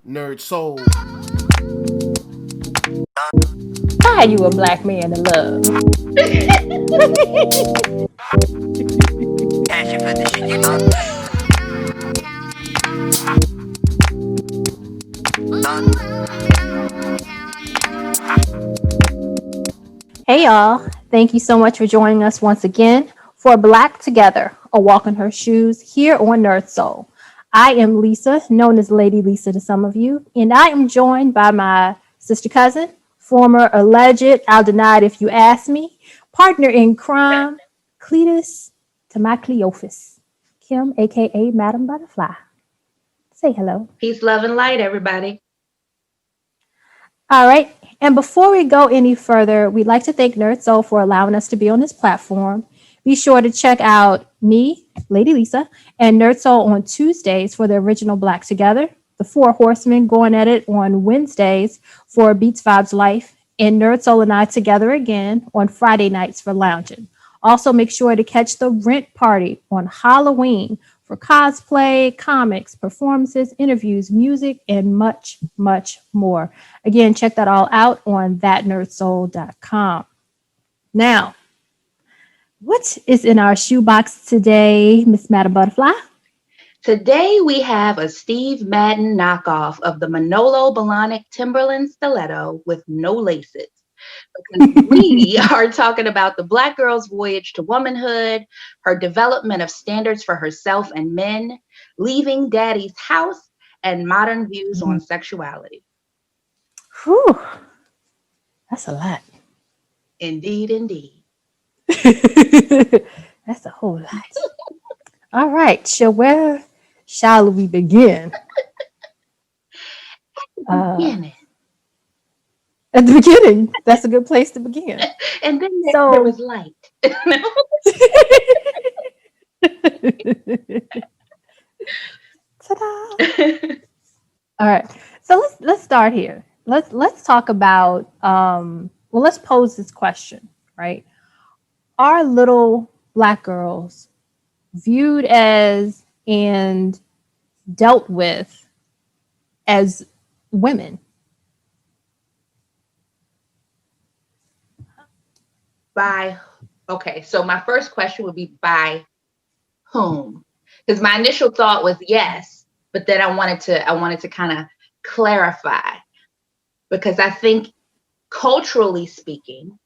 NERDSoul. Why are you a black man in love? Hey y'all, thank you so much for joining us once again for Black Together, a walk in her shoes here on NERDSoul. I am Lisa, known as Lady Lisa to some of you, and I am joined by my sister cousin, former alleged, I'll deny it if you ask me, partner in crime, Cletus to my Cleophas, Kim, aka Madam Buddaphlai. Say hello. Peace, love, and light, everybody. All right. And before we go any further, we'd like to thank NERDSoul for allowing us to be on this platform. Be sure to check out me, Lady Lisa, and NERDSoul on Tuesdays for the original Black Together, the Four Horsemen going at it on Wednesdays for Beats Vibes Life, and NERDSoul and I together again on Friday nights for lounging. Also, make sure to catch the Rent Party on Halloween for cosplay, comics, performances, interviews, music, and much, much more. Again, check that all out on ThatNERDSoul.com. Now, what is in our shoebox today, Miss Madam Buddaphlai? Today we have a Steve Madden knockoff of the Manolo Blahnik Timberland stiletto with no laces. Because we are talking about the Black girl's voyage to womanhood, her development of standards for herself and men, leaving daddy's house, and modern views on sexuality. Whew, that's a lot. Indeed, indeed. That's a whole lot. All right, so where shall we begin? At the beginning, that's a good place to begin. And then there was light. Ta-da! All right, so let's start here. Let's talk about let's pose this question, right? Are little Black girls viewed as and dealt with as women? Okay, so my first question would be by whom? Because my initial thought was yes, but then I wanted to kind of clarify, because I think culturally speaking,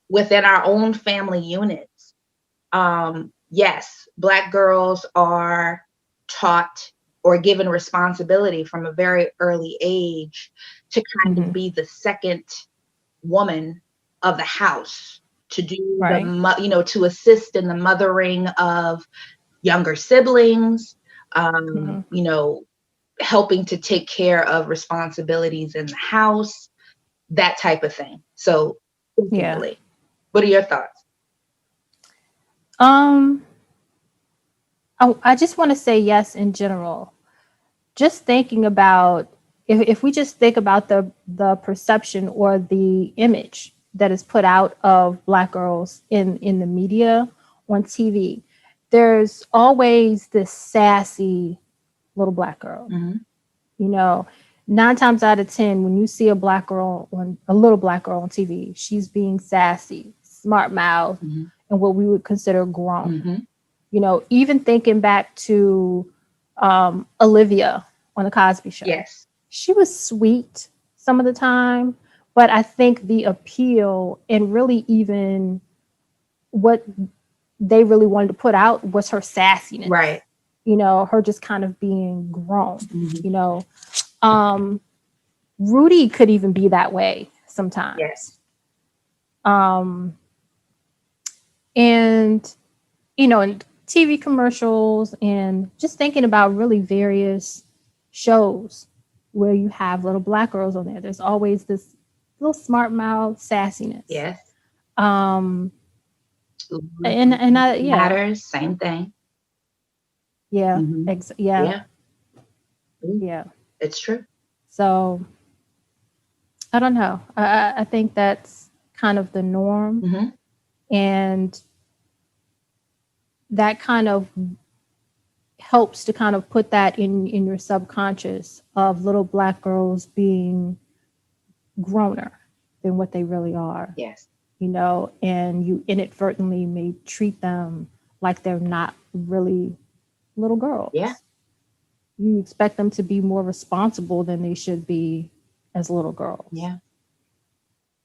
within our own family units, yes, Black girls are taught or given responsibility from a very early age to kind of be the second woman of the house, to do to assist in the mothering of younger siblings, helping to take care of responsibilities in the house, that type of thing. So, what are your thoughts? I just want to say yes in general. Just thinking about if we just think about the perception or the image that is put out of Black girls in the media, on TV, there's always this sassy little Black girl. You know, 9 times out of 10, when you see a little Black girl on TV, she's being sassy, smart mouth, and what we would consider grown. You know, even thinking back to Olivia on the Cosby Show. Yes, she was sweet some of the time, but I think the appeal and really even what they really wanted to put out was her sassiness. Right. You know, her just kind of being grown. You know, Rudy could even be that way sometimes. Yes. And you know, in TV commercials and just thinking about really various shows where you have little Black girls on there, there's always this little smart mouth sassiness. Yes. And matters, same thing. Yeah. Yeah. It's true. So I don't know. I think that's kind of the norm. And that kind of helps to kind of put that in your subconscious of little black girls being growner than what they really are. Yes. You know, and you inadvertently may treat them like they're not really little girls. Yeah. You expect them to be more responsible than they should be as little girls. Yeah.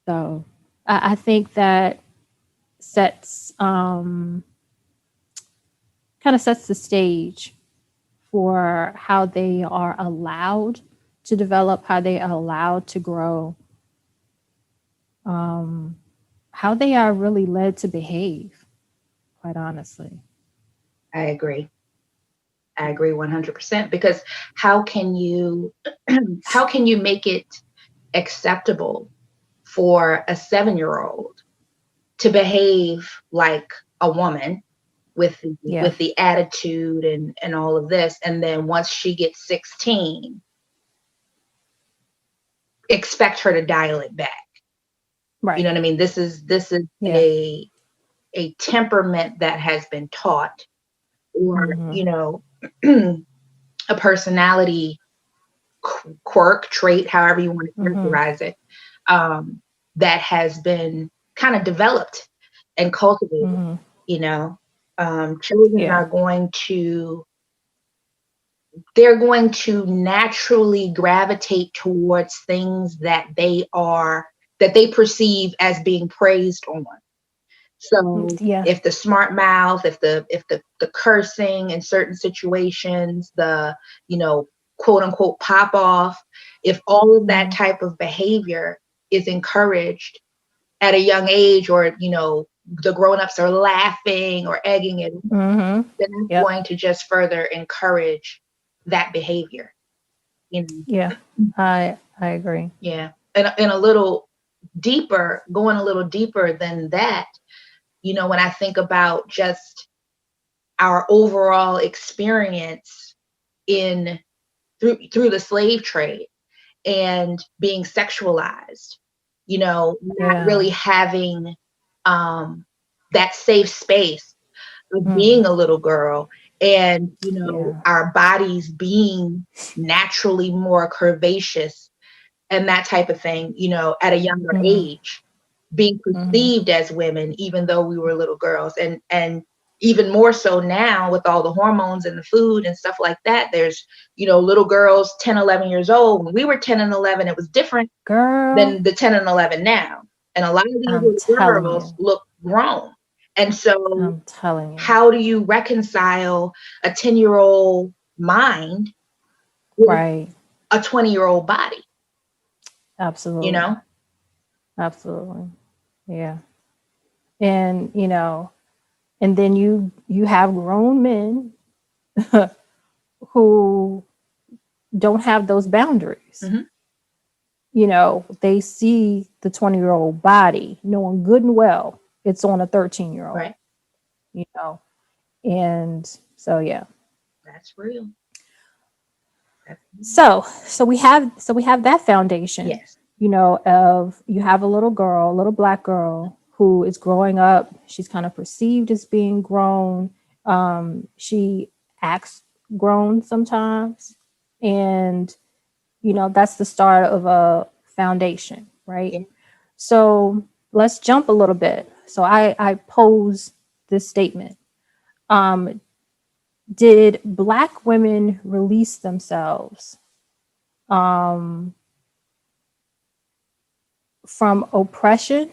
So I think that sets kind of sets the stage for how they are allowed to develop, how they are allowed to grow, how they are really led to behave, quite honestly. I agree. I agree 100%, because how can you make it acceptable for a 7-year-old to behave like a woman with Yeah. the attitude and all of this, and then once she gets 16, expect her to dial it back? Right. You know what I mean? This is Yeah. a temperament that has been taught, or a personality quirk, trait, however you want to characterize it, that has been kind of developed and cultivated. Children Yeah. are they're going to naturally gravitate towards things that they perceive as being praised on. So Yeah. if the smart mouth, if the cursing in certain situations, the quote unquote pop off, if all of that type of behavior is encouraged at a young age, or the grown-ups are laughing or egging it, then it's going to just further encourage that behavior. Yeah, I agree. Yeah, and going a little deeper than that, when I think about just our overall experience through the slave trade and being sexualized, not really having that safe space of being a little girl, and our bodies being naturally more curvaceous and that type of thing, at a younger age, being perceived as women, even though we were little girls. And even more so now with all the hormones and the food and stuff like that, there's, little girls 10, 11 years old. When we were 10 and 11, it was different than the 10 and 11 now. And a lot of these little girls look grown. And so I'm telling you, how do you reconcile a 10-year-old mind with right? a 20-year-old body? Absolutely. Absolutely. Yeah. And and then you have grown men who don't have those boundaries. They see the 20-year-old body knowing good and well it's on a 13-year-old. Right. And so yeah. That's real. So we have that foundation. Yes. Of you have a little girl, a little black girl who is growing up. She's kind of perceived as being grown. She acts grown sometimes. And, that's the start of a foundation, right? Yeah. So let's jump a little bit. So I pose this statement. Did Black women release themselves from oppression,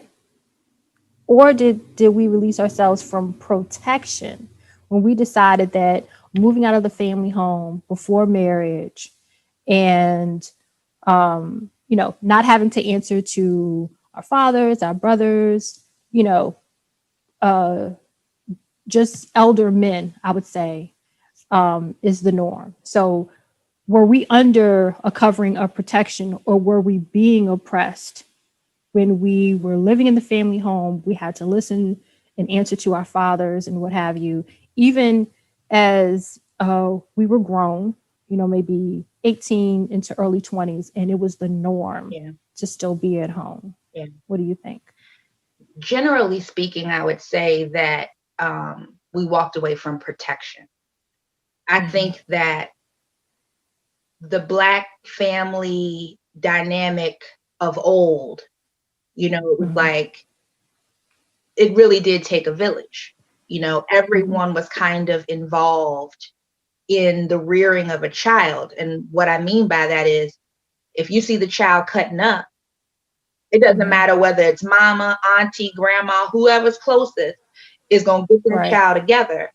or did we release ourselves from protection when we decided that moving out of the family home before marriage and not having to answer to our fathers, our brothers, just elder men, I would say, is the norm. So were we under a covering of protection, or were we being oppressed? When we were living in the family home, we had to listen and answer to our fathers and what have you, even as we were grown, maybe 18 into early 20s, and it was the norm to still be at home. Yeah. What do you think? Generally speaking, I would say that we walked away from protection. I think that the Black family dynamic of old, you know, it was like, it really did take a village. You know, everyone was kind of involved in the rearing of a child. And what I mean by that is, if you see the child cutting up, it doesn't matter whether it's mama, auntie, grandma, whoever's closest is going to get that child together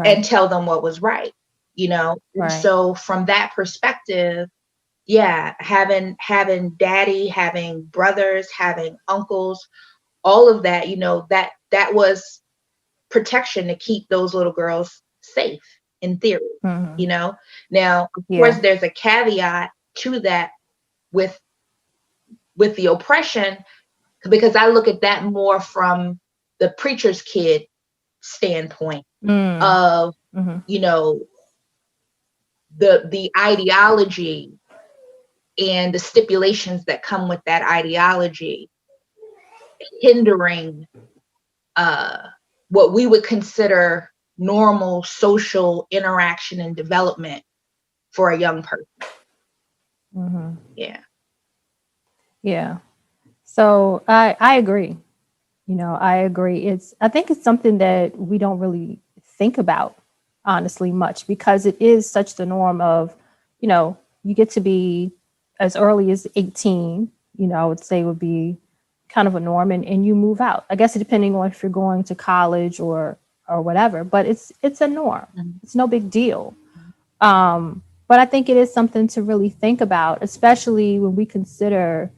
and tell them what was right, you know? And so from that perspective, yeah, having daddy, having brothers, having uncles, all of that, you know, that was protection to keep those little girls safe in theory, you know? Now, of course, there's a caveat to that with the oppression, because I look at that more from the preacher's kid standpoint of, you know, the ideology and the stipulations that come with that ideology hindering what we would consider normal social interaction and development for a young person. Yeah. So I agree. You know, I agree. I think it's something that we don't really think about, honestly, much, because it is such the norm of, you know, you get to be as early as 18, you know, I would say would be kind of a norm, and you move out. I guess depending on if you're going to college or whatever, but it's a norm. It's no big deal. But I think it is something to really think about, especially when we consider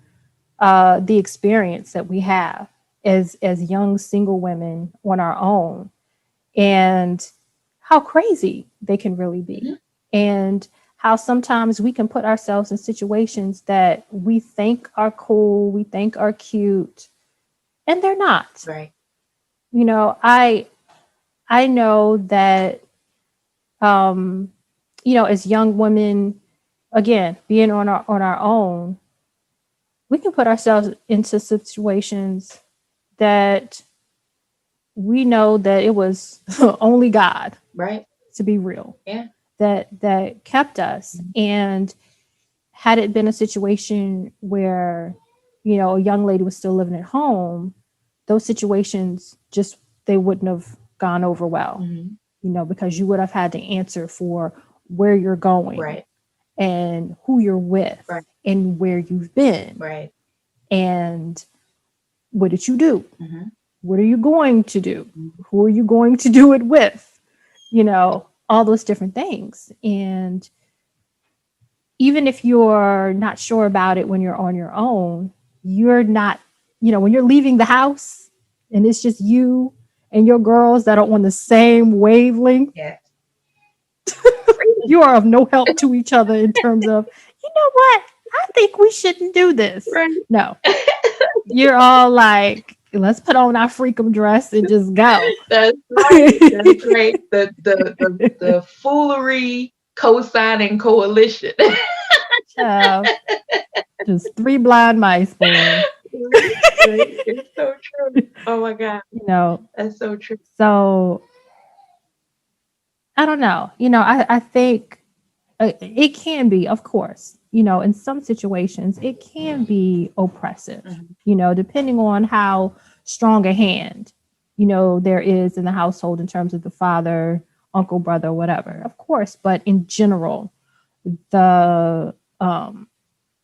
the experience that we have as young single women on our own, and how crazy they can really be, and how sometimes we can put ourselves in situations that we think are cool, we think are cute, and they're not. Right. You know, I know that, you know, as young women, again, being on our own, we can put ourselves into situations that we know that it was only God, right, to be real, yeah, that kept us. And had it been a situation where, you know, a young lady was still living at home, those situations just, they wouldn't have gone over well, you know, because you would have had to answer for where you're going, right, and who you're with, right, and where you've been, right, and what did you do? What are you going to do? Who are you going to do it with? You know, all those different things. And even if you're not sure about it when you're on your own, you're not, you know, when you're leaving the house and it's just you and your girls that are on the same wavelength, yeah, you are of no help to each other in terms of, you know what? I think we shouldn't do this. right. No, you're all like, let's put on our freakum dress and just go. That's right. That's right. The foolery co-signing coalition. Just three blind mice, boy. It's so true. Oh my God. You know, that's so true. So I don't know. You know, I think it can be, of course, you know, in some situations, it can be oppressive, you know, depending on how strong a hand, you know, there is in the household in terms of the father, uncle, brother, whatever, of course. But in general, the,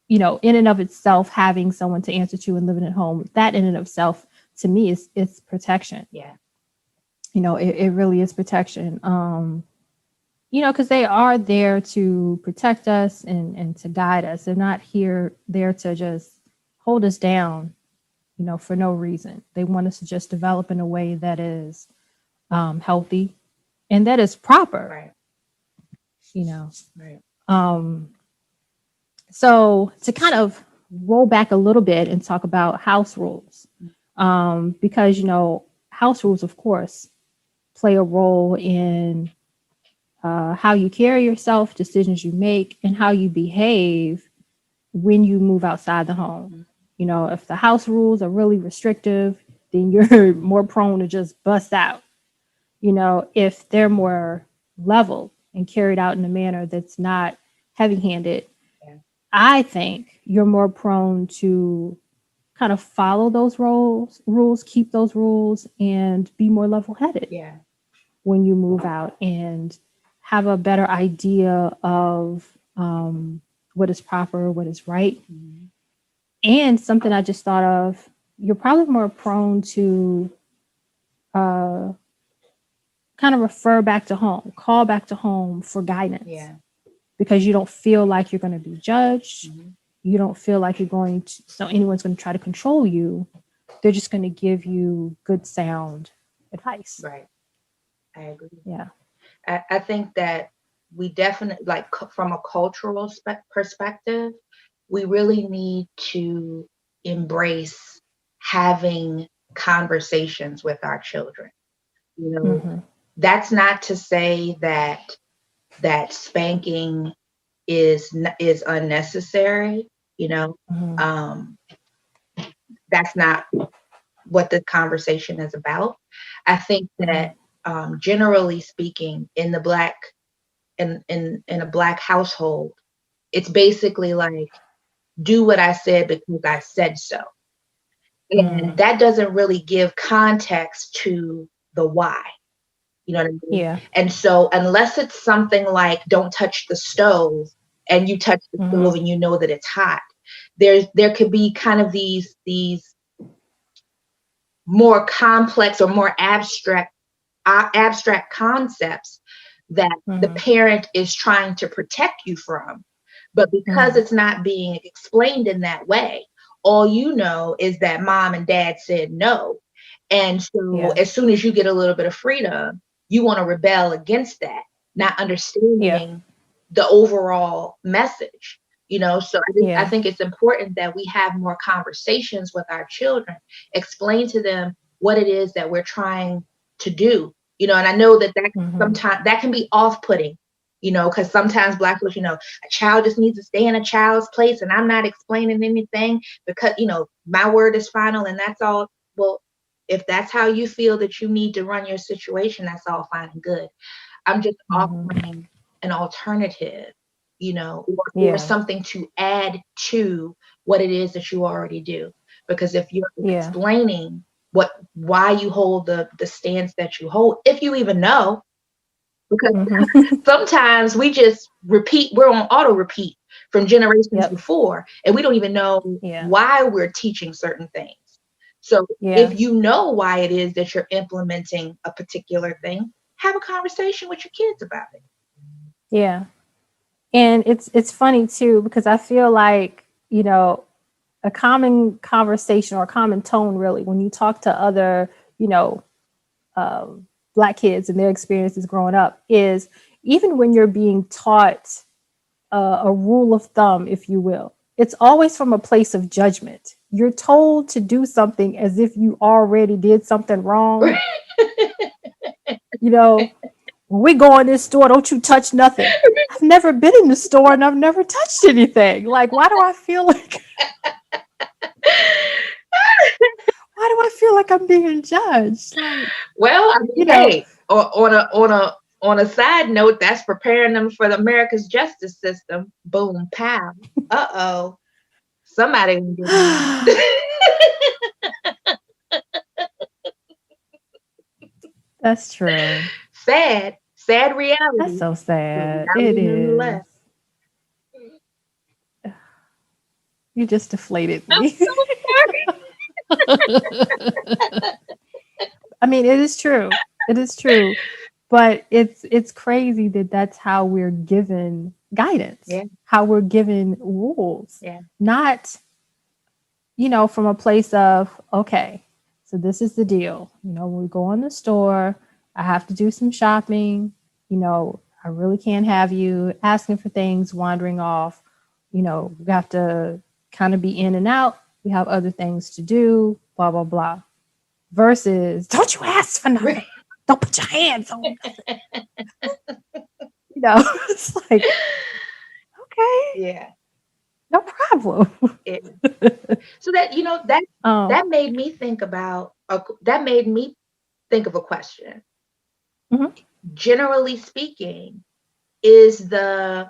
you know, in and of itself, having someone to answer to and living at home, that in and of itself, to me, is protection. Yeah. You know, it really is protection. You know, because they are there to protect us and to guide us. They're not there to just hold us down, you know, for no reason. They want us to just develop in a way that is healthy and that is proper. Right. You know. Right. So to kind of roll back a little bit and talk about house rules, because, you know, house rules, of course, play a role in how you carry yourself, decisions you make, and how you behave when you move outside the home. You know, if the house rules are really restrictive, then you're more prone to just bust out. You know, if they're more level and carried out in a manner that's not heavy-handed, Yeah. I think you're more prone to kind of follow those rules, keep those rules, and be more level-headed Yeah. when you move out and have a better idea of what is proper, what is right. Mm-hmm. And something I just thought of, you're probably more prone to uh, kind of refer back to home, call back to home for guidance. Yeah. Because you don't feel like you're going to be judged. Mm-hmm. You don't feel like you're going to, so anyone's going to try to control you. They're just going to give you good sound advice. Right. I agree. Yeah. I think that we definitely, like, from a cultural perspective, we really need to embrace having conversations with our children. You know, Mm-hmm. that's not to say that spanking is unnecessary. You know, Mm-hmm. that's not what the conversation is about. I think that generally speaking, in the black in a black household, it's basically like, do what I said because I said so. Mm-hmm. And that doesn't really give context to the why. You know what I mean? Yeah. And so unless it's something like, don't touch the stove, and you touch the Mm-hmm. stove and you know that it's hot, there could be kind of these more complex or more abstract concepts that the Mm-hmm. parent is trying to protect you from. But because Mm-hmm. it's not being explained in that way, all you know is that mom and dad said no. And so Yeah. as soon as you get a little bit of freedom, you want to rebel against that, not Yeah. understanding the overall message. So I Yeah. think it's important that we have more conversations with our children, explain to them what it is that we're trying to do. And I know that Mm-hmm. sometimes that can be off-putting, because sometimes Black folks, a child just needs to stay in a child's place, and I'm not explaining anything because, my word is final and that's all. Well, if that's how you feel that you need to run your situation, that's all fine and good. I'm just Mm-hmm. offering an alternative, or Yeah. something to add to what it is that you already do. Because if you're Yeah. explaining why you hold the stance that you hold, if you even know, because Mm-hmm. sometimes we just repeat, we're on auto repeat from generations Yep. before, and we don't even know Yeah. why we're teaching certain things. So Yeah. if you know why it is that you're implementing a particular thing, have a conversation with your kids about it. Yeah. And it's funny too, because I feel like, a common conversation or a common tone really when you talk to other, Black kids and their experiences growing up is even when you're being taught a rule of thumb, if you will, it's always from a place of judgment. You're told to do something as if you already did something wrong. When we go in this store, don't you touch nothing. I've never been in the store and I've never touched anything. Like, why do I feel like I'm being judged? Like, Well, I mean, hey, on a side note, that's preparing them for America's justice system. Boom, pow. Uh-oh. Somebody gonna get mad. that's true. Sad That's reality. so But sad. It reality is. nonetheless. You just deflated I'm me. so sorry. I mean, it is true. It is true. But it's crazy that that's how we're given guidance, Yeah, how we're given rules, yeah. not, from a place of, okay, so this is the deal. When we go in the store, I have to do some shopping. I really can't have you asking for things, wandering off. We have to kind of be in and out. We have other things to do, blah, blah, blah. Versus, don't you ask for nothing. Don't put your hands on nothing. It's like, okay, Yeah. no problem. It, so that um, that made me think about that made me think of a question. mhm. generally speaking, is the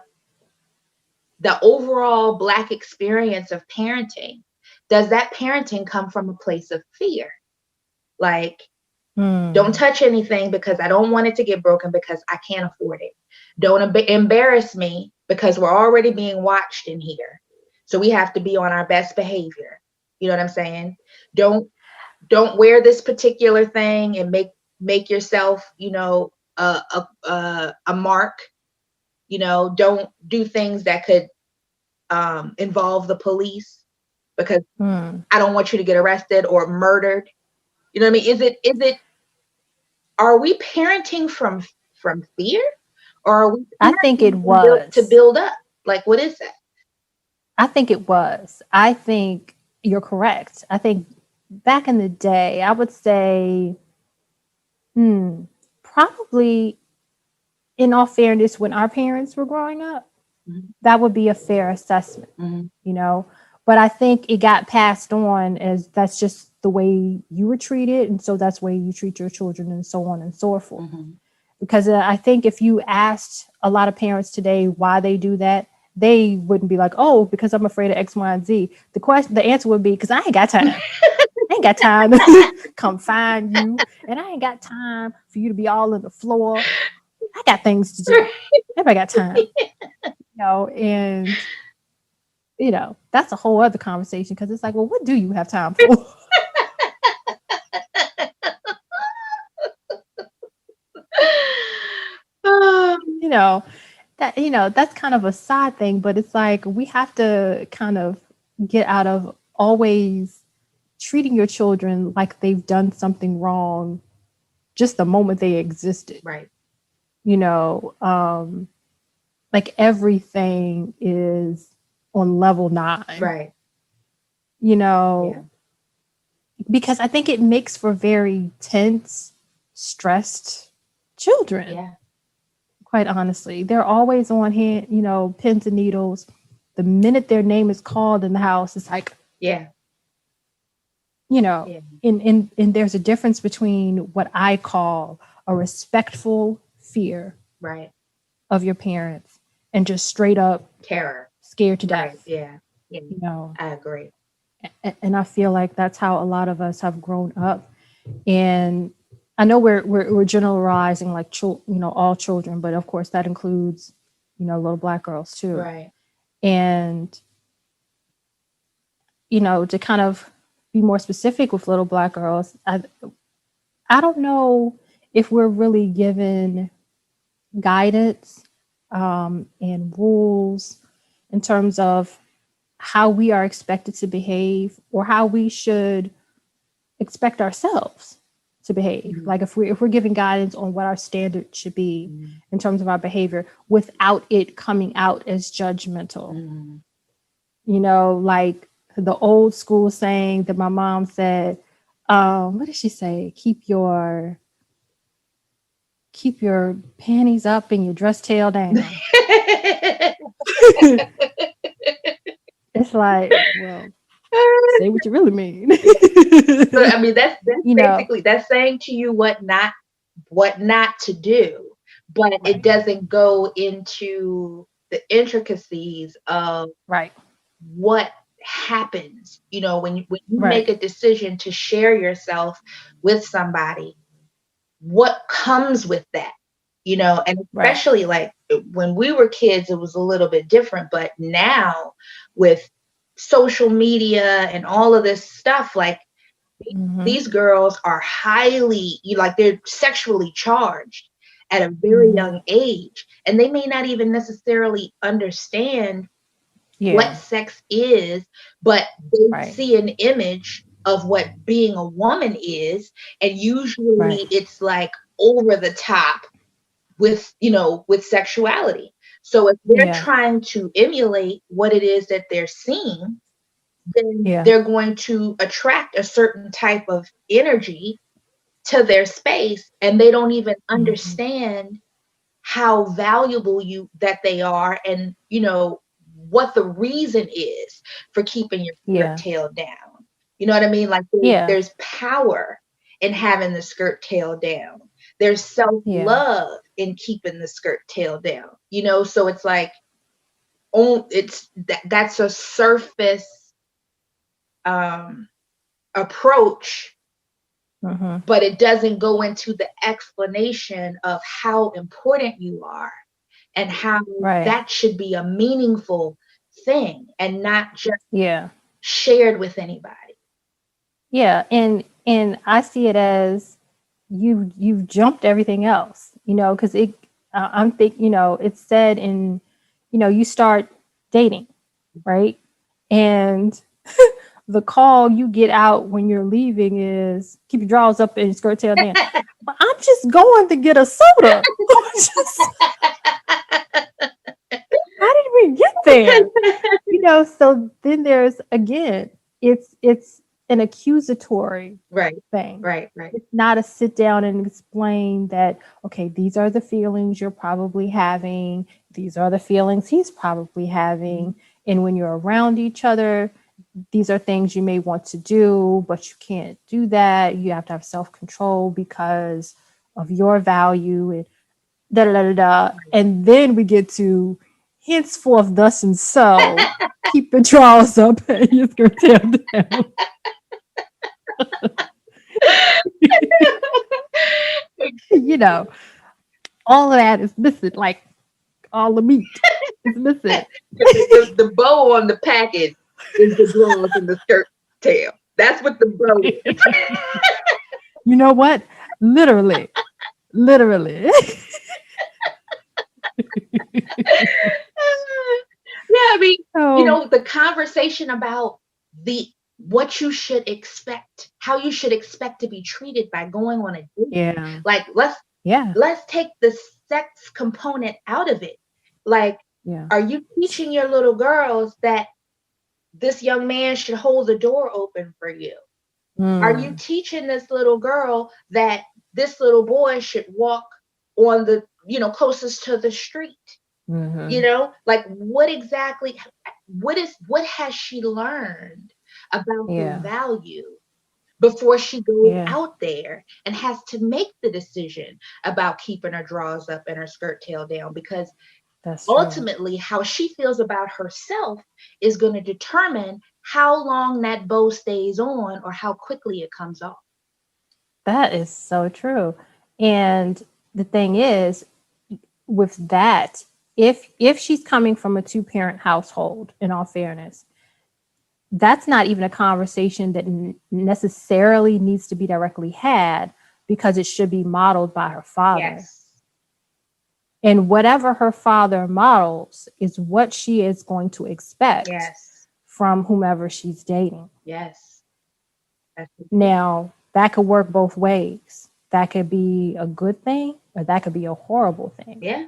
overall Black experience of parenting? Does that parenting come from a place of fear? Like, don't touch anything because I don't want it to get broken because I can't afford it. Don't embarrass me because we're already being watched in here. So we have to be on our best behavior. You know what I'm saying? Don't wear this particular thing and make yourself, a mark. Don't do things that could involve the police because I don't want you to get arrested or murdered. You know what I mean? Is it are we parenting from fear, or are we I think it parenting to was. build up? Like, what is that? I think it was. I think you're correct. I think back in the day, I would say, probably, in all fairness, when our parents were growing up, that would be a fair assessment, you know. But I think it got passed on as that's just the way you were treated, and so that's the way you treat your children, and so on and so forth. Because I think if you asked a lot of parents today why they do that, they wouldn't be like, "Oh, because I'm afraid of X, Y, and Z." The answer would be, "Because I ain't got time. I ain't got time to come find you, and I ain't got time for you to be all on the floor. I got things to do. Everybody got time." And that's a whole other conversation because it's like, well, what do you have time for? you know, that's kind of a side thing, but it's like we have to kind of get out of always treating your children like they've done something wrong just the moment they existed. Right. Like everything is on level 9. Right. Yeah. Because I think it makes for very tense, stressed children. Yeah. Quite honestly, they're always on hand, pins and needles. The minute their name is called in the house, it's like, yeah. And there's a difference between what I call a respectful fear, right, of your parents and just straight up terror, scared to death. Right. Yeah. I agree. And I feel like that's how a lot of us have grown up. And I know we're generalizing like all children, but of course that includes little Black girls too. Right. And to kind of be more specific with little Black girls, I don't know if we're really given guidance and rules in terms of how we are expected to behave or how we should expect ourselves to behave. Like if we're giving guidance on what our standard should be in terms of our behavior without it coming out as judgmental. Like the old school saying that my mom said, what did she say? Keep your panties up and your dress tail down. It's like, well, say what you really mean. So, I mean, that's basically that's saying to you what not to do, but it doesn't go into the intricacies of what happens. When you make a decision to share yourself with somebody, what comes with that. And especially like when we were kids, it was a little bit different, but now with social media and all of this stuff, like these girls are highly, they're sexually charged at a very young age, and they may not even necessarily understand what sex is, but they see an image of what being a woman is, and usually it's like over the top with sexuality. So if they're trying to emulate what it is that they're seeing, then they're going to attract a certain type of energy to their space, and they don't even understand how valuable that they are, and what the reason is for keeping your skirt tail down. You know what I mean? Like there's power in having the skirt tail down. There's self-love in keeping the skirt tail down, you know? So it's like, oh, that's a surface approach, but it doesn't go into the explanation of how important you are and how that should be a meaningful thing and not just shared with anybody. Yeah, and I see it as you've jumped everything else, you know, because I'm thinking, you know, it's said in, you know, you start dating, right? And the call you get out when you're leaving is keep your drawers up and your skirt tail down. But I'm just going to get a soda. How did we get there? You know, so then there's again, it's an accusatory thing. Right. It's not a sit down and explain that, okay, these are the feelings you're probably having. These are the feelings he's probably having. And when you're around each other, these are things you may want to do, but you can't do that. You have to have self-control because of your value and da da da da. And then we get to henceforth, thus and so, keep your drawers up and your skirt tail down. You know, all of that is missing, like all the meat is missing. The bow on the package is the drawers and the skirt tail. That's what the bow is. You know what? Literally. Yeah, I mean, you know, the conversation about what you should expect, how you should expect to be treated by going on a date. Yeah. Like let's take the sex component out of it. Like, are you teaching your little girls that this young man should hold the door open for you? Are you teaching this little girl that this little boy should walk on the, you know, closest to the street? You know, like what has she learned about the value before she goes out there and has to make the decision about keeping her drawers up and her skirt tail down? Because ultimately how she feels about herself is going to determine how long that bow stays on or how quickly it comes off. That is so true. And the thing is, with that, if she's coming from a 2-parent household, in all fairness, that's not even a conversation that necessarily needs to be directly had, because it should be modeled by her father. Yes. And whatever her father models is what she is going to expect from whomever she's dating. Yes. Now, that could work both ways. That could be a good thing, or that could be a horrible thing. Yeah.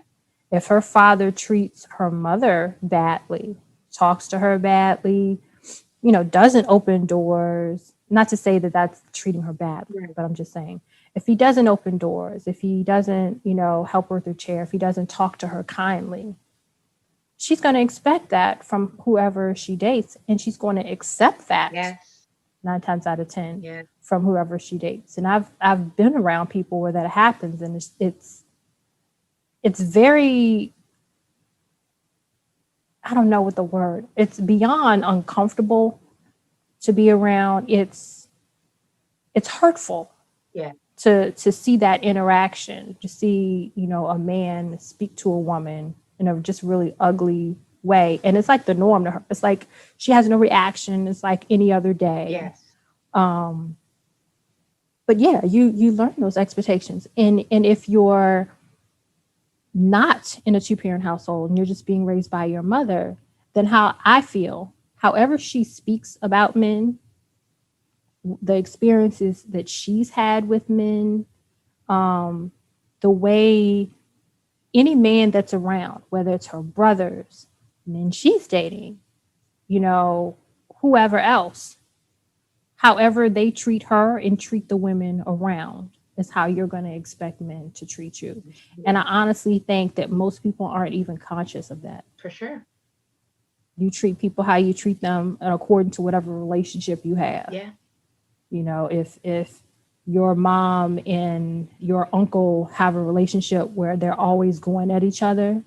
If her father treats her mother badly, talks to her badly, you know, doesn't open doors, not to say that that's treating her badly, but I'm just saying, if he doesn't open doors, if he doesn't, you know, help her with her chair, if he doesn't talk to her kindly, she's going to expect that from whoever she dates. And she's going to accept that 9 times out of 10 from whoever she dates. And I've been around people where that happens, and it's very, I don't know what the word, it's beyond uncomfortable to be around. It's hurtful to see that interaction, to see, you know, a man speak to a woman in a just really ugly way. And it's like the norm to her. It's like she has no reaction. It's like any other day. But yeah, you learn those expectations. And if you're not in a 2-parent household and you're just being raised by your mother, then how I feel, however she speaks about men, the experiences that she's had with men, the way any man that's around, whether it's her brothers, men she's dating, you know, whoever else, however they treat her and treat the women around is how you're going to expect men to treat you. And I honestly think that most people aren't even conscious of that. For sure. You treat people how you treat them according to whatever relationship you have. Yeah. You know, if your mom and your uncle have a relationship where they're always going at each other,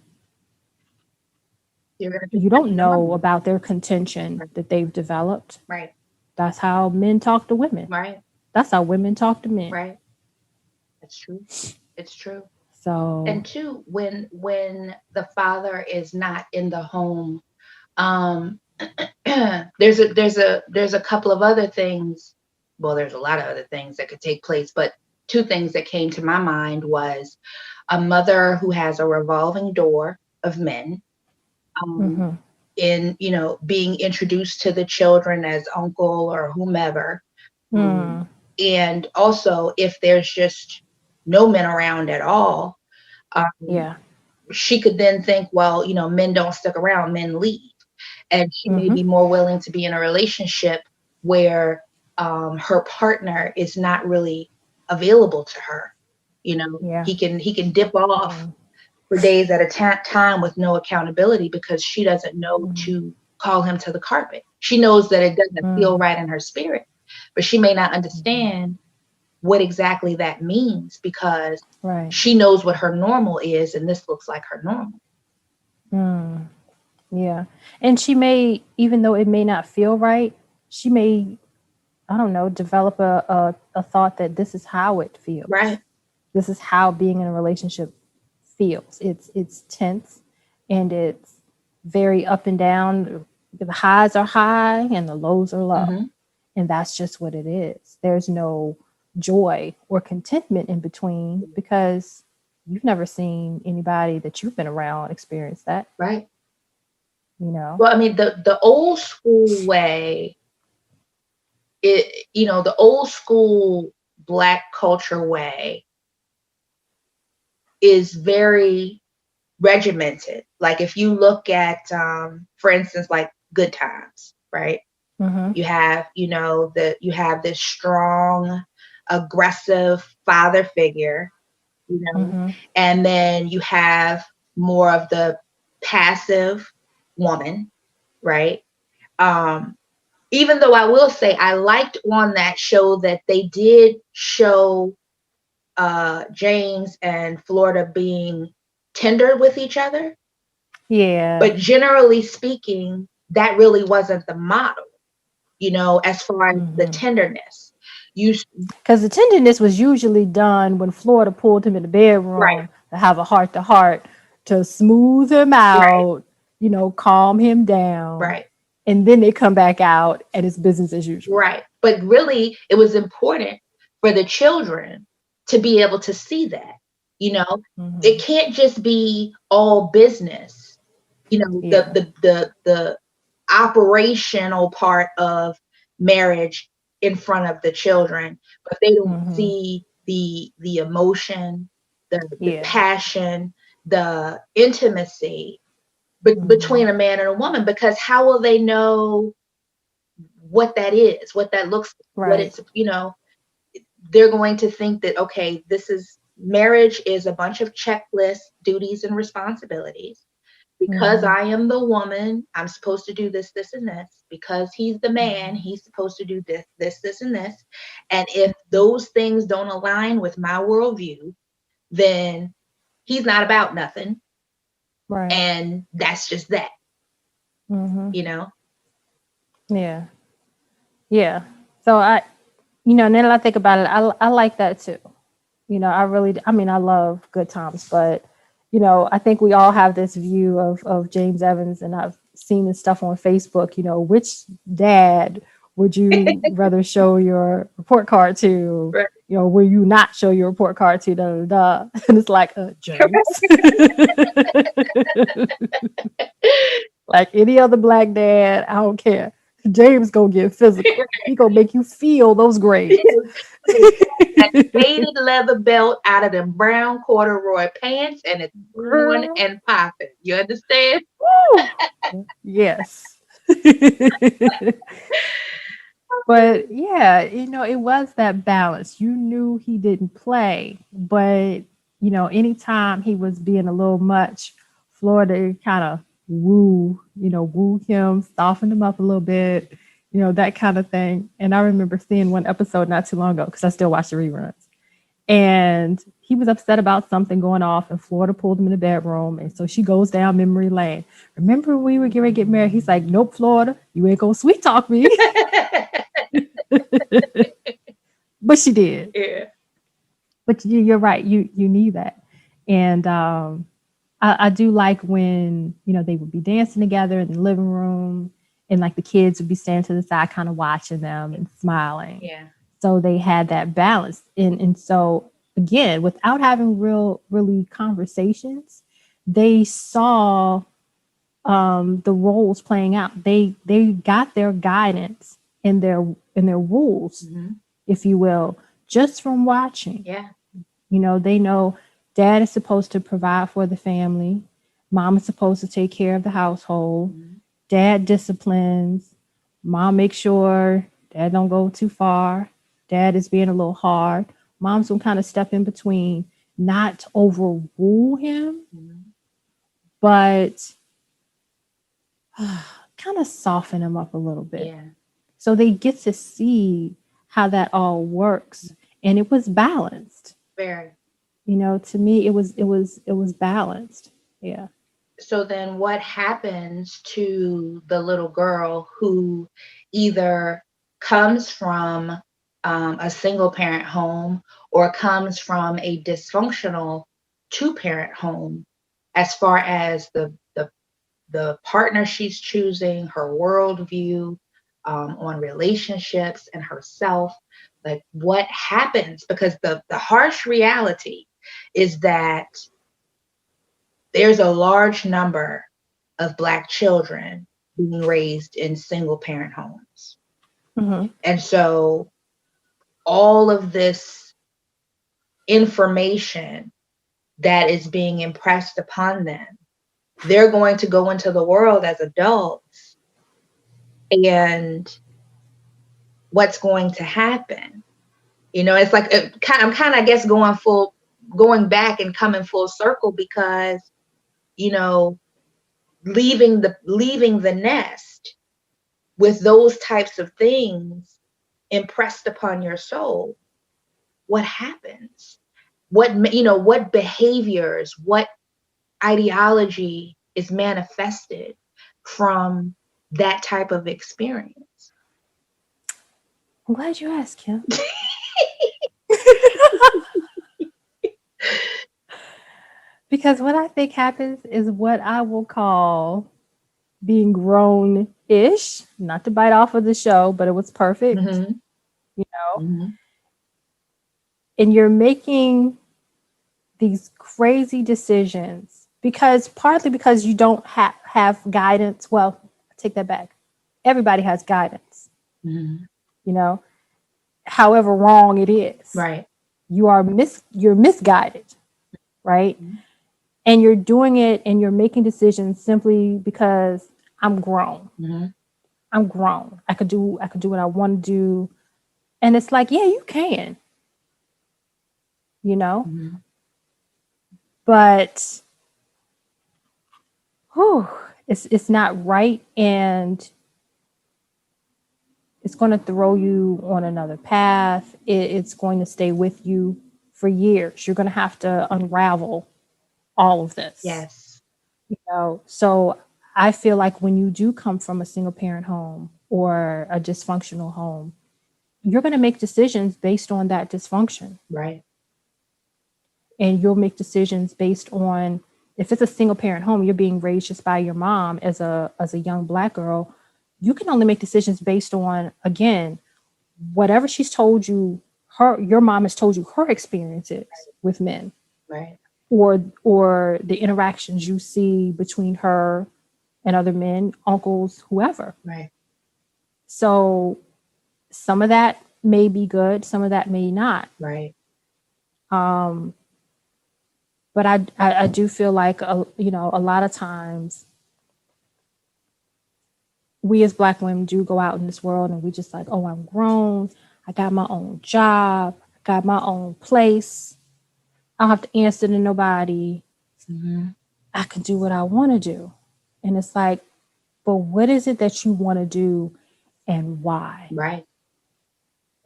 You're gonna think you that's don't know normal. about their contention Right. that they've developed. Right. That's how men talk to women. Right. That's how women talk to men. Right. That's true. It's true. So, And two, when the father is not in the home, um, there's a couple of other things. Well, there's a lot of other things that could take place, but two things that came to my mind was a mother who has a revolving door of men, um, mhm, in being introduced to the children as uncle or whomever, mm, and also if there's just no men around at all, um, yeah, she could then think, well, men don't stick around, men leave. And she may mhm, be more willing to be in a relationship where her partner is not really available to her. yeah, He can dip off mm, for days at a time with no accountability because she doesn't know mm, to call him to the carpet. She knows that it doesn't feel mm, right in her spirit, but she may not mhm. understand what exactly that means because Right. she knows what her normal is, and this looks like her normal. Mm, yeah. And she may, even though it may not feel right, she may, I don't know, develop a thought that this is how it feels. Right, This is how being in a relationship feels. It's tense and it's very up and down. The highs are high and the lows are low. hmm And that's just what it is. There's no joy or contentment in between because you've never seen anybody that you've been around experience that, right. you know? Well, I mean, the old school way, the old school Black culture way is very regimented. Like if you look at, for instance, like Good Times, right? Mm-hmm. You have this strong, aggressive father figure, you know, Mm-hmm. and then you have more of the passive woman, right? Um, Even though I will say I liked on that show that they did show James and Florida being tender with each other, Yeah. but generally speaking, that really wasn't the model, as far as the Mm-hmm. tenderness. You Because the tenderness was usually done when Florida pulled him in the Right, bedroom to have a heart to heart to smooth him right, out, calm him down. right, And then they come back out and it's business as usual. right. But really, it was important for the children to be able to see that. You know, it Mm-hmm. can't just be all business. The Yeah. the operational part of marriage in front of the children, but they don't Mm-hmm. see the emotion, the Yeah. passion, the intimacy Mm-hmm. between a man and a woman, because how will they know what that is, what that looks like, what Right. it's. They're going to think that, okay, this is marriage is a bunch of checklists, duties, and responsibilities. Because Mm-hmm. I am the woman, I'm supposed to do this, this, and this. Because he's the man, he's supposed to do this, this, this, and this. And if those things don't align with my worldview, then he's not about nothing. Right. And that's just that, Mm-hmm. you know? Yeah. Yeah. So and then I think about it, I like that too. I love Good Times, but I think we all have this view of James Evans, and I've seen this stuff on Facebook. Which dad would you rather show your report card to? Right. Will you not show your report card to? Da, da, da. And it's like, James. Like any other black dad, I don't care. James gonna get physical. He gonna make you feel those grades. That faded leather belt out of them brown corduroy pants, and it's on Girl. and popping. You understand? Woo! Yes. But yeah, it was that balance. You knew he didn't play, but anytime he was being a little much, Florida kind of woo him, soften him up a little bit, you know, that kind of thing. And I remember seeing one episode not too long ago because I still watch the reruns. And he was upset about something going off, and Florida pulled him in the bedroom. And so she goes down memory lane. Remember when we were getting ready to get married? He's like, nope, Florida, you ain't gonna sweet talk me. But she did. Yeah. But you're right. You need that. And I do like when, you know, they would be dancing together in the living room, and like the kids would be standing to the side kind of watching them and smiling. Yeah. So they had that balance. And so again, without having really conversations, they saw the roles playing out. They got their guidance in their rules, if you will, just from watching. Yeah. You know, they know dad is supposed to provide for the family. Mom is supposed to take care of the household. Dad disciplines. Mom makes sure dad don't go too far. Dad is being a little hard. Mom's gonna kind of step in between, not overrule him, but kind of soften him up a little bit. Yeah. So they get to see how that all works. And it was balanced. Very. You know, to me, it was balanced. Yeah. So then what happens to the little girl who either comes from a single parent home or comes from a dysfunctional two-parent home, as far as the partner she's choosing, her worldview on relationships and herself? Like, what happens? Because the harsh reality is that there's a large number of Black children being raised in single parent homes. And so all of this information that is being impressed upon them, they're going to go into the world as adults, and what's going to happen? You know, it's like I'm kind of, I guess, going back and coming full circle, because, you know, leaving the nest with those types of things impressed upon your soul, what happens? What behaviors, what ideology is manifested from that type of experience? I'm glad you asked, Kim. Because what I think happens is what I will call being grown-ish, not to bite off of the show, but it was perfect, you know, and you're making these crazy decisions partly because you don't have guidance. Well, I take that back. Everybody has guidance, you know, however wrong it is. Right. You're misguided, right? And you're doing it and you're making decisions simply because I'm grown. I'm grown. I could do what I want to do. And it's like, yeah, you can, you know, but it's not right. And it's going to throw you on another path. It's going to stay with you for years. You're going to have to unravel all of this. Yes. You know, so I feel like when you do come from a single parent home or a dysfunctional home, you're going to make decisions based on that dysfunction. Right. And you'll make decisions based on, if it's a single parent home, you're being raised just by your mom as a young Black girl, you can only make decisions based on, again, whatever she's told you, your mom has told you her experiences with men. Right. Or the interactions you see between her and other men, uncles, whoever. Right. So some of that may be good, some of that may not. Right. But I do feel like, a lot of times we as Black women do go out in this world and we just like, oh, I'm grown. I got my own job. I got my own place. I don't have to answer to nobody. I can do what I want to do. And it's like, but what is it that you want to do? and why. Right.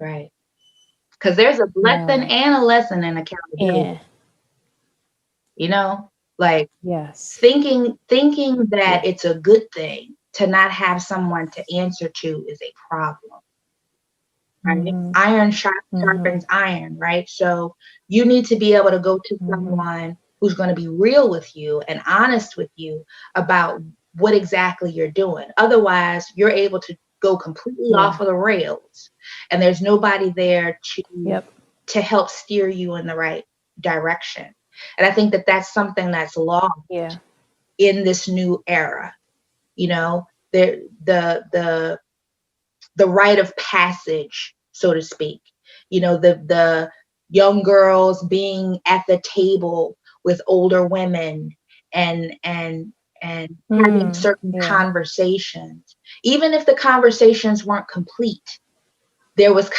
Right. Because there's a You blessing know, and a lesson in accountability. and You know, like yes, thinking that yeah, it's a good thing to not have someone to answer to is a problem. Right? mm-hmm, Iron mm-hmm, sharpens iron, right? So you need to be able to go to mm-hmm, someone who's going to be real with you and honest with you about what exactly you're doing. Otherwise, you're able to go completely yeah, off of the rails, and there's nobody there yep, to help steer you in the right direction. And I think that that's something that's lost yeah, in this new era. You know, the rite of passage, so to speak. You know, the young girls being at the table with older women and having certain yeah, conversations, even if the conversations weren't complete. There was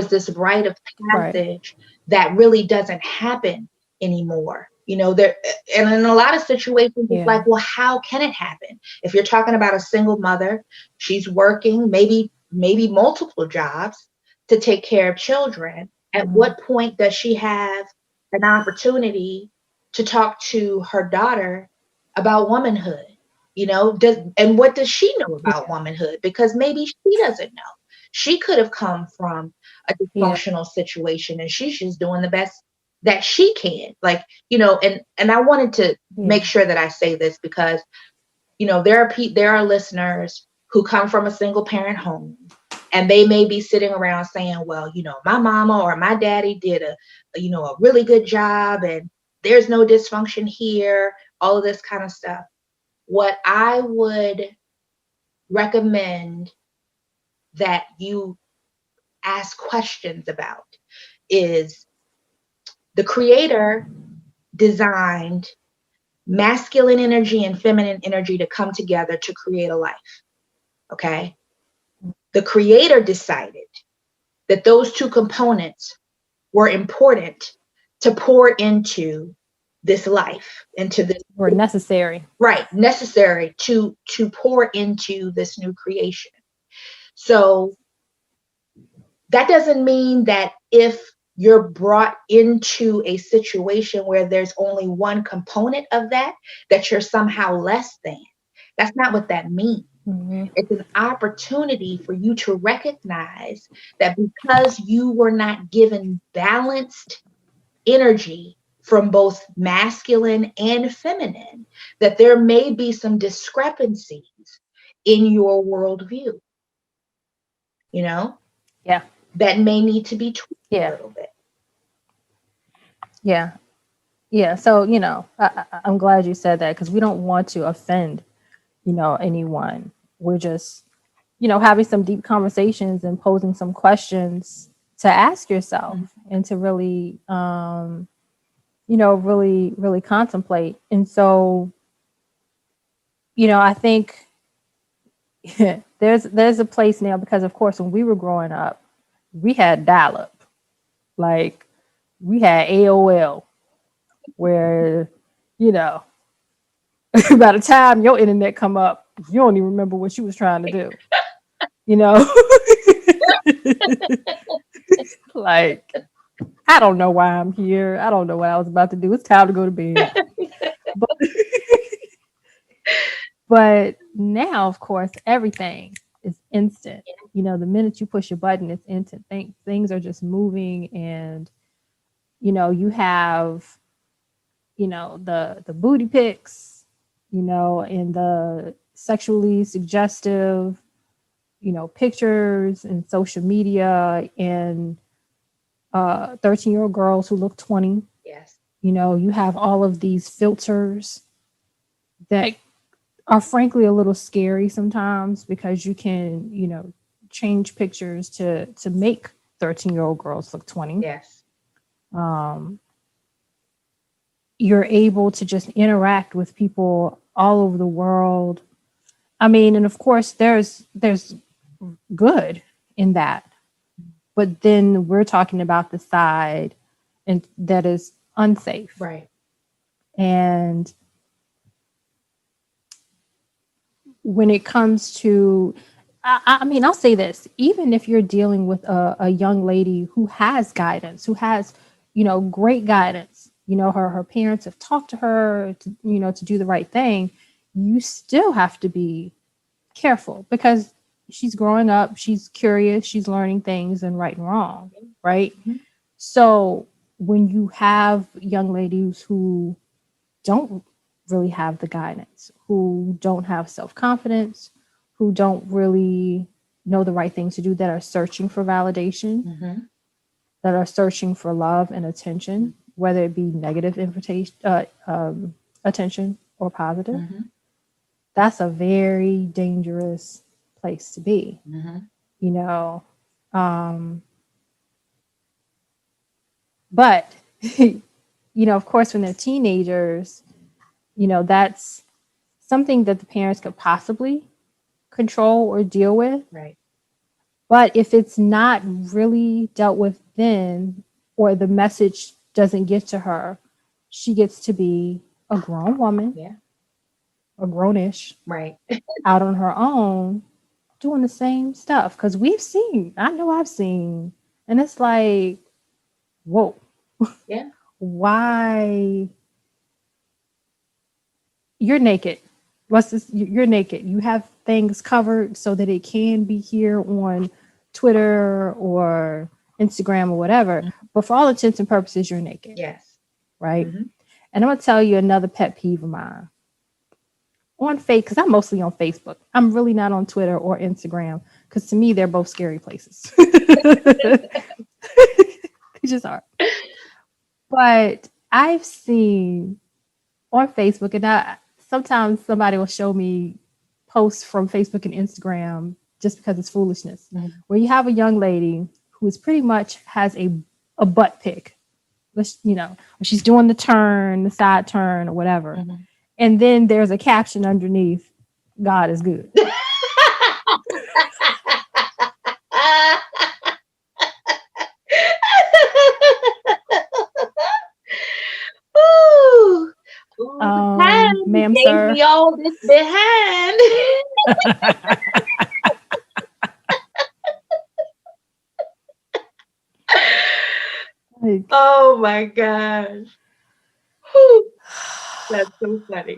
this rite of right, passage that really doesn't happen anymore. You know, there and in a lot of situations it's yeah, like, well, how can it happen? If you're talking about a single mother, she's working maybe multiple jobs to take care of children. At mm-hmm, what point does she have an opportunity to talk to her daughter about womanhood? You know, and what does she know about yeah, womanhood? Because maybe she doesn't know. She could have come from a yeah, dysfunctional situation and she's just doing the best that she can. Like, you know, and I wanted to make yeah, sure that I say this because, you know, there are listeners who come from a single parent home and they may be sitting around saying, well, you know, my mama or my daddy did a really good job and there's no dysfunction here, all of this kind of stuff. What I would recommend that you ask questions about is the creator designed masculine energy and feminine energy to come together to create a life. Okay. The creator decided that those two components were important to pour into this life, into this, or necessary. right, necessary to pour into this new creation. So that doesn't mean that if you're brought into a situation where there's only one component of that you're somehow less than. That's not what that means. Mm-hmm, It's an opportunity for you to recognize that because you were not given balanced energy from both masculine and feminine, that there may be some discrepancies in your worldview, you know, yeah, that may need to be tweaked a yeah, little bit. yeah, yeah. So, I'm glad you said that because we don't want to offend, anyone. We're just, having some deep conversations and posing some questions to ask yourself Mhm. and to really, really, really contemplate. And so, I think there's a place now because, of course, when we were growing up, we had dial up, like we had AOL, where, you know, by the time your internet come up, you don't even remember what you was trying to do, you know? Like, I don't know why I'm here. I don't know what I was about to do. It's time to go to bed. But, but now, of course, everything is instant. The minute you push your button, it's instant. Things are just moving, and you have the booty pics, and the sexually suggestive, pictures and social media, and 13-year-old girls who look 20. Yes. You have all of these filters that are frankly a little scary sometimes because you can, change pictures to make 13-year-old girls look 20. Yes. Um, you're able to just interact with people all over the world. I mean, and of course there's good in that. But then we're talking about the side and that is unsafe. Right. And when it comes to, I mean, I'll say this: even if you're dealing with a young lady who has guidance, who has, great guidance, her parents have talked to her, to do the right thing, you still have to be careful because she's growing up, she's curious, she's learning things and right and wrong, right? Mm-hmm. So when you have young ladies who don't really have the guidance, who don't have self confidence, who don't really know the right things to do, that are searching for validation, Mm-hmm. that are searching for love and attention, whether it be negative attention or positive, Mm-hmm. that's a very dangerous place to be. Mm-hmm. You know, um, but of course, when they're teenagers, that's something that the parents could possibly control or deal with. Right. But if it's not really dealt with then, or the message doesn't get to her, she gets to be a grown woman, Yeah. or grownish, Right. out on her own, doing the same stuff. Because I know I've seen, and it's like, whoa, Yeah. why you're naked? What's this? You're naked. You have things covered so that it can be here on Twitter or Instagram or whatever. Mm-hmm. But for all intents and purposes, you're naked. Yes. Right. Mm-hmm. And I'm going to tell you another pet peeve of mine on Facebook, because I'm mostly on Facebook. I'm really not on Twitter or Instagram because to me, they're both scary places. They just are. But I've seen on Facebook, and sometimes somebody will show me posts from Facebook and Instagram just because it's foolishness, Mm-hmm. where you have a young lady who is pretty much has a butt pic, when she's doing the side turn or whatever. Mm-hmm. And then there's a caption underneath, God is good. Ooh. Ooh, Ma'am, gave sir. me all this behind. Like, Oh my gosh. Whew. That's so funny.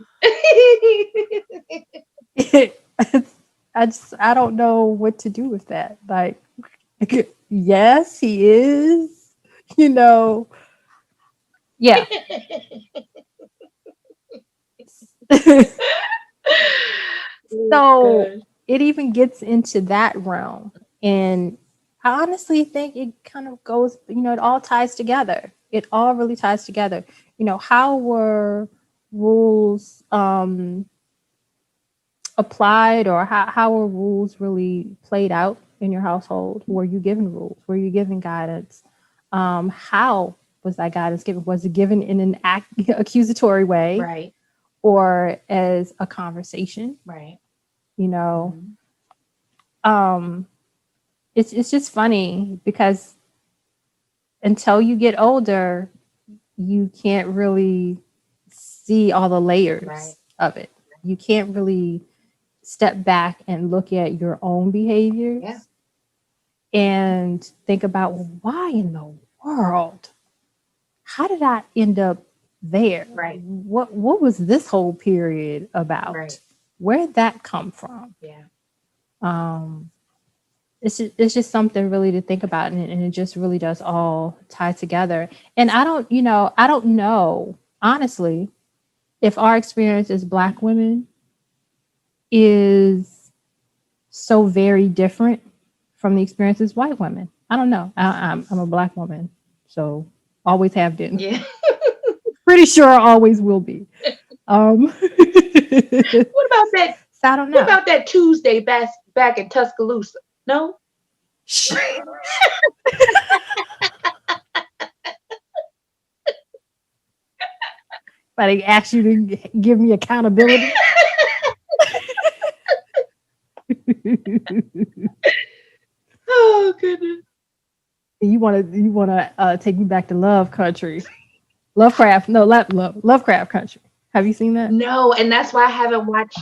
I don't know what to do with that. Like, yes, he is, yeah. So Gosh. it even gets into that realm. And I honestly think it kind of goes, it all ties together. It all really ties together. How were rules applied, or how were rules really played out in your household? Were you given rules? Were you given guidance? How was that guidance given? Was it given in an accusatory way, Right. or as a conversation? Right. You know, Mm-hmm. it's just funny because until you get older, you can't really see all the layers Right. of it. You can't really step back and look at your own behaviors, Yeah. and think about, well, why in the world? How did I end up there? Right. What was this whole period about? Right. Where'd that come from? Yeah. It's just something really to think about, and it just really does all tie together. And I don't know, honestly, if our experience as Black women is so very different from the experience as white women. I don't know. I'm a Black woman, so always have been. Yeah. Pretty sure I always will be. What about that? So I don't What know. about that Tuesday back in Tuscaloosa? No. Shh. But I ask you to give me accountability. Oh goodness. You want to take me back to Love Country, Lovecraft? No, Lovecraft Country. Have you seen that? No, and that's why I haven't watched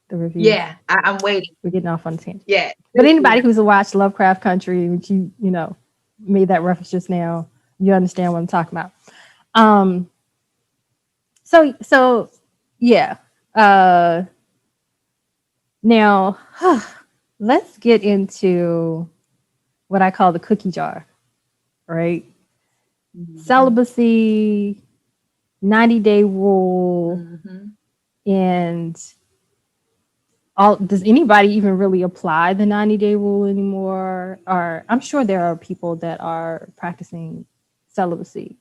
the reviews. Yeah, I'm waiting. We're getting off on a tangent. Yeah. But anybody who's watched Lovecraft Country, which you know, made that reference just now, you understand what I'm talking about. So yeah. Now let's get into what I call the cookie jar, right? Mm-hmm. Celibacy, 90-day rule, and does anybody even really apply the 90-day rule anymore? Or I'm sure there are people that are practicing celibacy.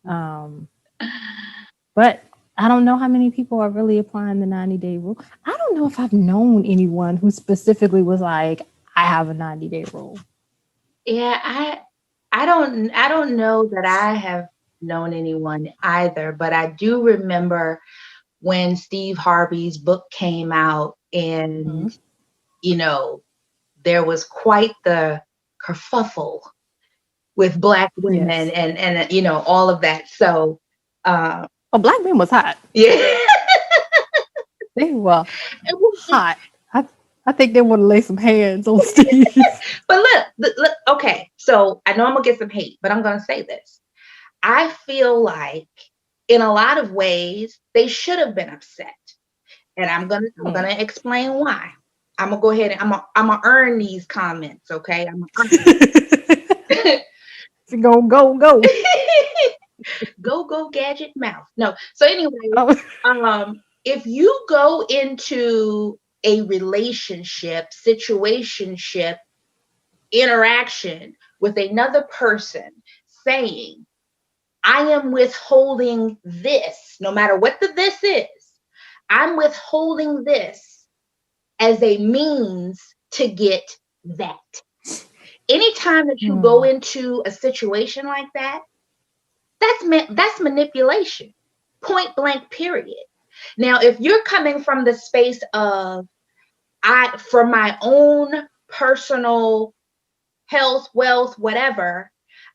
But I don't know how many people are really applying the 90-day rule. I don't know if I've known anyone who specifically was like, I have a 90-day rule. Yeah, I don't know that I have known anyone either, but I do remember when Steve Harvey's book came out, and you know, there was quite the kerfuffle with Black women, and you know, all of that. So Black men was hot. Yeah. They were hot. I think they want to lay some hands on Steve. But look, okay, so I know I'm gonna get some hate, but I'm gonna say this. I feel like in a lot of ways they should have been upset, and I'm gonna explain why. I'm gonna go ahead and I'm gonna earn these comments, okay? I'm gonna go go gadget mouth. No, so anyway, if you go into a relationship, situationship, interaction with another person saying, I am withholding this, no matter what this is, I'm withholding this as a means to get that. Anytime that you go into a situation like that, that's manipulation, point blank, period. Now, if you're coming from the space of, for my own personal health, wealth, whatever,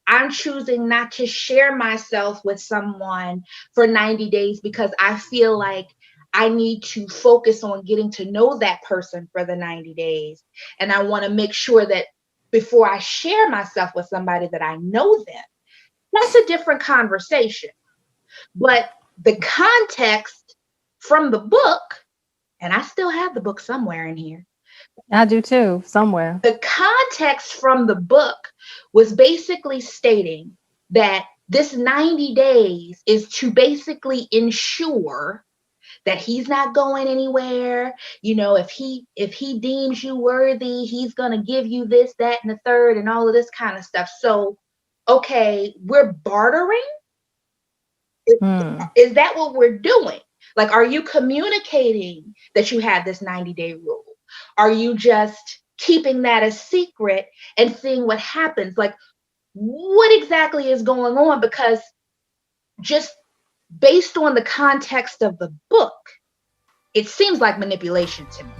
I'm choosing not to share myself with someone for 90 days because I feel like I need to focus on getting to know that person for the 90 days. And I want to make sure that before I share myself with somebody that I know them. That's a different conversation. But the context from the book, and I still have the book somewhere in here. I do too, somewhere. The context from the book was basically stating that this 90 days is to basically ensure that he's not going anywhere. You know, if he deems you worthy, he's going to give you this, that, and the third, and all of this kind of stuff. So, okay, we're bartering. Is that what we're doing? Like, are you communicating that you have this 90-day rule? Are you just keeping that a secret and seeing what happens? Like, what exactly is going on? Because just based on the context of the book, it seems like manipulation to me.